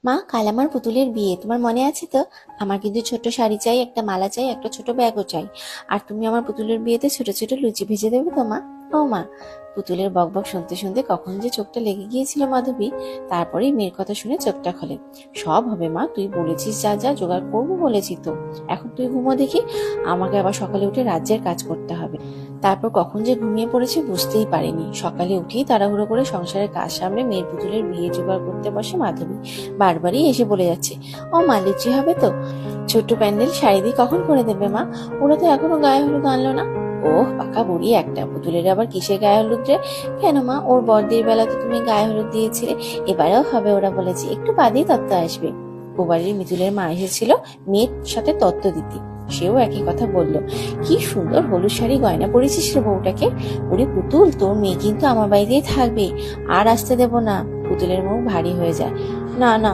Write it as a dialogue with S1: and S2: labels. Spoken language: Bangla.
S1: মা, কাল আমার পুতুলের বিয়ে, তোমার মনে আছে তো? আমার কিন্তু ছোট শাড়ি চাই, একটা মালা চাই, একটা ছোট ব্যাগও চাই। আর তুমি আমার পুতুলের বিয়েতে ছোট ছোট লুচি ভেজে দেবে তো মা? ও মা! পুতুলের বকবক শুনতে শুনতে কখন যে চোখটা লেগে গিয়েছিল মাধবী। তারপরেই মেয়ের কথা শুনে চোখটা খোলে। সব হবে মা, তুই বলেছিস, যা যা জোগাড় করবো বলেছি তো। এখন তুই ঘুমো দেখি, আমাকে আবার সকালে উঠে রাজ্যের কাজ করতে হবে। তারপর কখন যে ঘুমিয়ে পড়েছে বুঝতেই পারিনি। সকালে উঠেই তাড়াহুড়ো করে সংসারের কাজ সামলে মেয়ের পুতুলের বিয়ে জোগাড় করতে বসে মাধবী। বারবারই এসে বলে যাচ্ছে, ও মা, লুচি হবে তো? ছোট্ট প্যান্ডেল শাড়ি দিয়ে কখন করে দেবে মা? ওরা তো এখনো গায়ে হলুদ আনলো না। ওহ, পাকা বুড়ি একটা, পুতুলের আবার কিসের গায়ে হলুদ রে? কেন মা, ওর বড়দির বেলা তো তুমি গায়ে হলুদ দিয়েছিলে, এবারেও হবে ওরা বলেছে, একটু বাদেই তত্ত্ব আসবে। ও বাড়ির মিতুলের মা এসেছিল মেয়ের সাথে তত্ত্ব দিতে। সেও একই কথা বলল, কি সুন্দর হলুদ শাড়ি গয়না পরেছিস রে বউটাকে। ওরে পুতুল, তোর মেয়ে কিন্তু আমার বাড়িতেই থাকবে, আর আসতে দেব না। পুতুলের মুখ ভারী হয়ে যায়। না না,